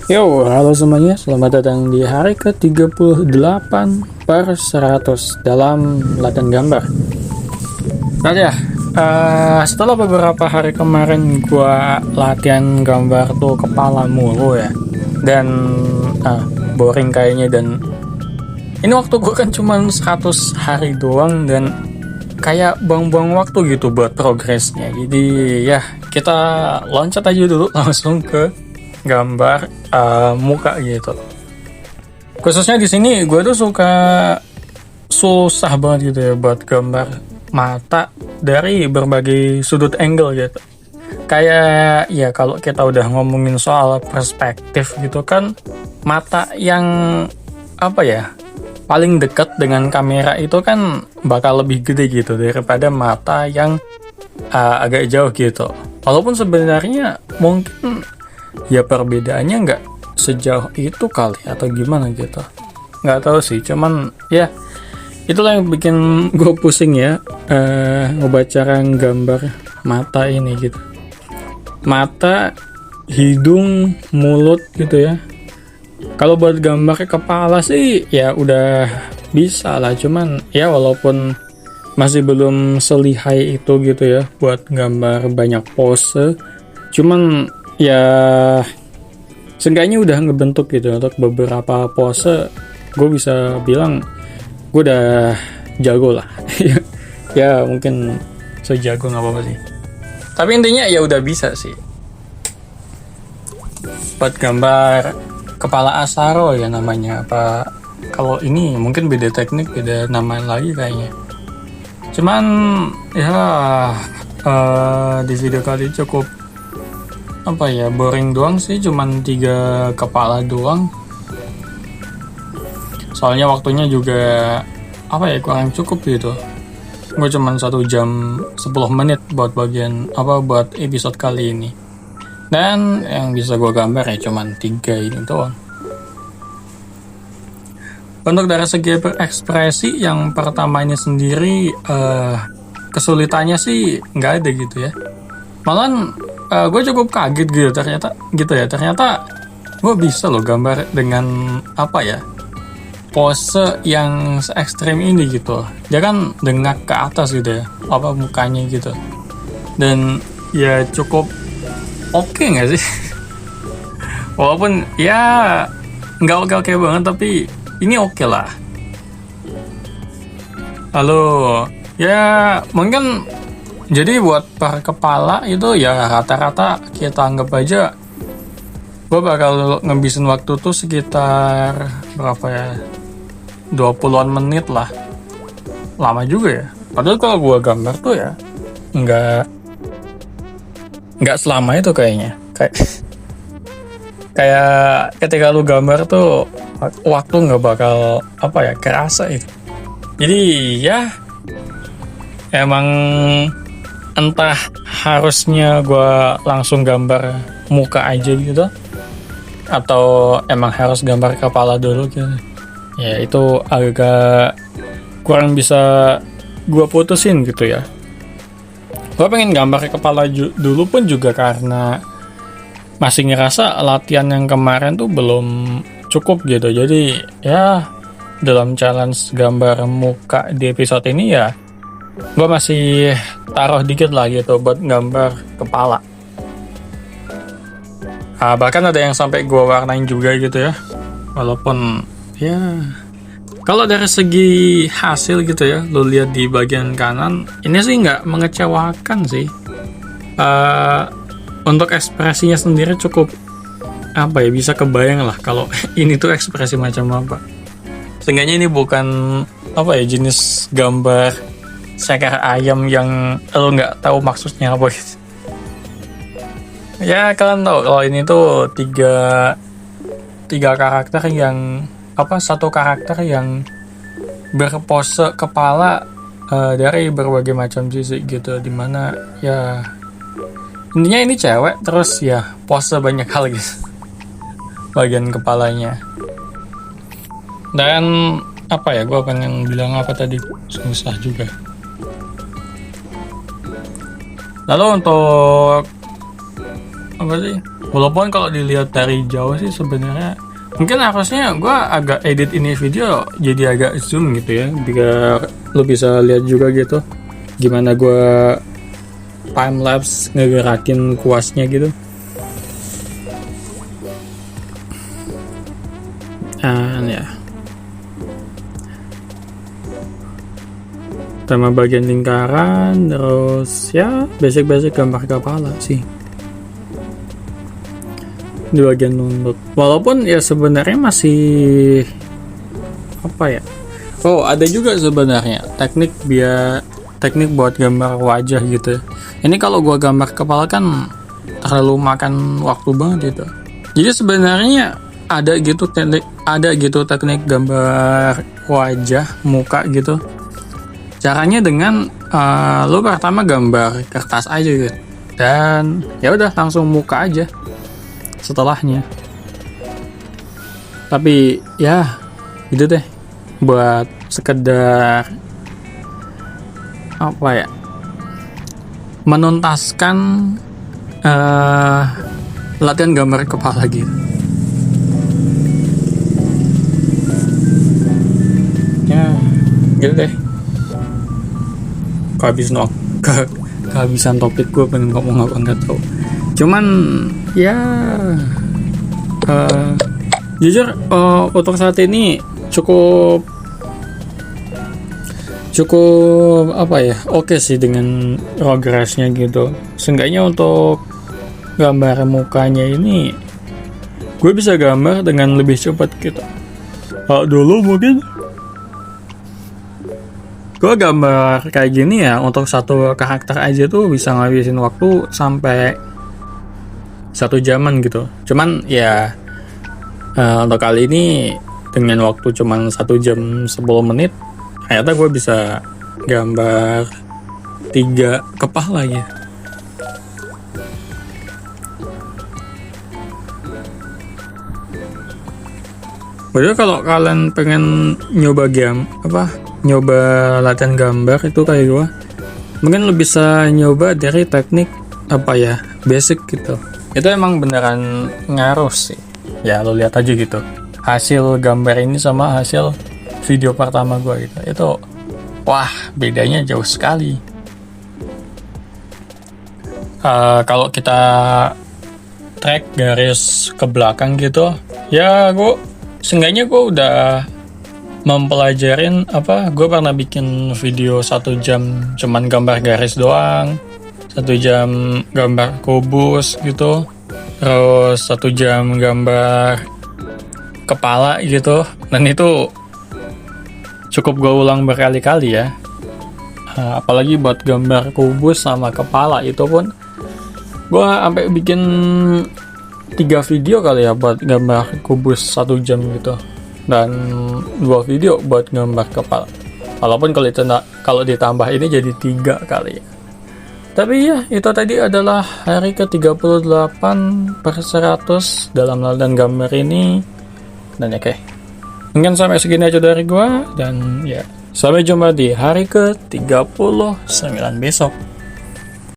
Yo, halo semuanya, selamat datang di hari ke-38 per 100 dalam latihan gambar. Nah ya, setelah beberapa hari kemarin gua latihan gambar tuh kepala mulu ya, dan boring kayaknya, dan ini waktu gua kan cuma 100 hari doang, dan kayak buang-buang waktu gitu buat progresnya. Jadi ya, kita loncat aja dulu langsung ke gambar muka gitu. Khususnya di sini gue tuh suka susah banget gitu ya buat gambar mata dari berbagai sudut angle gitu. Kayak ya kalau kita udah ngomongin soal perspektif gitu kan, mata yang apa ya, paling dekat dengan kamera itu kan bakal lebih gede gitu daripada mata yang agak jauh gitu. Walaupun sebenarnya mungkin ya perbedaannya nggak sejauh itu kali atau gimana gitu, nggak tahu sih, cuman ya itulah yang bikin gue pusing ya, ngebaca gambar mata ini gitu. Mata, hidung, mulut gitu ya. Kalau buat gambar kepala sih ya udah bisa lah, cuman ya walaupun masih belum selihai itu gitu ya buat gambar banyak pose, cuman ya seenggaknya udah ngebentuk gitu. Untuk beberapa pose gue bisa bilang gue udah jago lah. Ya mungkin sejago nggak apa-apa sih, tapi intinya ya udah bisa sih buat gambar kepala Asaro ya namanya. Apa kalau ini mungkin beda teknik, beda nama lagi kayaknya. Cuman ya di video kali cukup apa ya, boring doang sih, cuman 3 kepala doang. Soalnya waktunya juga apa ya, kurang cukup gitu. Gue cuman 1 jam 10 menit buat bagian apa, buat episode kali ini. Dan yang bisa gue gambar ya cuman 3 ini doang. Untuk dari segi ekspresi yang pertama ini sendiri, kesulitannya sih nggak ada gitu ya. Malahan gue cukup kaget gitu ternyata gue bisa loh gambar dengan apa ya, pose yang se ekstrem ini gitu. Dia kan dengak ke atas gitu ya, apa mukanya gitu, dan ya cukup oke nggak sih? Walaupun ya nggak oke banget, tapi ini oke lah. Lalu ya mungkin jadi buat per kepala itu ya rata-rata kita anggap aja gue bakal ngabisin waktu tuh sekitar berapa ya, 20-an menit lah. Lama juga ya. Padahal kalau gue gambar tuh ya nggak selama itu kayaknya. Kayak ketika lu gambar tuh waktu nggak bakal apa ya, kerasa itu. Jadi ya emang entah harusnya gue langsung gambar muka aja gitu, atau emang harus gambar kepala dulu gitu. Ya itu agak kurang bisa gue putusin gitu ya. Gue pengen gambar kepala dulu pun juga karena masih ngerasa latihan yang kemarin tuh belum cukup gitu. Jadi ya dalam challenge gambar muka di episode ini ya gue masih taruh dikit lah gitu buat gambar kepala. Bahkan ada yang sampai gue warnain juga gitu ya. Walaupun ya kalau dari segi hasil gitu ya, lo lihat di bagian kanan ini sih nggak mengecewakan sih. Untuk ekspresinya sendiri cukup apa ya, bisa kebayang lah kalau ini tuh ekspresi macam apa. Seenggaknya ini bukan apa ya, jenis gambar seekor ayam yang lo nggak tahu maksudnya apa gitu. Ya kalian tahu kalau ini tuh tiga karakter yang apa, satu karakter yang berpose kepala dari berbagai macam sisi gitu, dimana ya intinya ini cewek terus ya pose banyak hal gitu bagian kepalanya. Dan apa ya, gue pengen bilang apa tadi, susah juga. Lalu untuk apa sih, Walaupun kalau dilihat dari jauh sih sebenarnya mungkin harusnya gue agak edit ini video jadi agak zoom gitu ya, biar lo bisa lihat juga gitu gimana gue time lapse ngegerakin kuasnya gitu. Ya tema bagian lingkaran, terus ya basic gambar kepala sih di bagian lutut. Walaupun ya sebenarnya masih apa ya, ada juga sebenarnya teknik buat gambar wajah gitu. Ini kalau gua gambar kepala kan terlalu makan waktu banget gitu. Jadi sebenarnya ada gitu teknik gambar wajah muka gitu. Caranya dengan lo pertama gambar kertas aja gitu, dan ya udah langsung muka aja setelahnya. Tapi ya gitu deh, buat sekedar apa ya, menuntaskan latihan gambar kepala gitu. Ya gitu deh, kehabisan topik. Gue pengen ngomong apa nggak tahu, cuman ya jujur untuk saat ini cukup apa ya, oke sih dengan progresnya gitu. Seenggaknya untuk gambar mukanya ini gue bisa gambar dengan lebih cepat gitu. Dulu mungkin gue gambar kayak gini ya, untuk satu karakter aja tuh bisa ngabisin waktu sampai 1 jaman gitu. Cuman ya untuk kali ini dengan waktu cuman 1 jam 10 menit ternyata gue bisa gambar 3 kepala ya. Padahal kalau kalian pengen nyoba latihan gambar itu kayak gue, mungkin lo bisa nyoba dari teknik basic gitu. Itu emang beneran ngaruh sih ya, lo lihat aja gitu hasil gambar ini sama hasil video pertama gue gitu, itu wah bedanya jauh sekali. Kalau kita track garis ke belakang gitu ya, seenggaknya gue udah mempelajarin gue pernah bikin video 1 jam cuman gambar garis doang, 1 jam gambar kubus gitu, terus 1 jam gambar kepala gitu, dan itu cukup gue ulang berkali-kali ya. Apalagi buat gambar kubus sama kepala itu pun gue sampai bikin 3 video kali ya buat gambar kubus 1 jam gitu, dan 2 video buat gambar kepala. Walaupun kalau ditambah ini jadi 3 kali ya. Tapi ya, itu tadi adalah hari ke-38 per 100 dalam latihan gambar ini. Dan oke, mungkin sampai segini aja dari gua, dan ya sampai jumpa di hari ke-39 besok.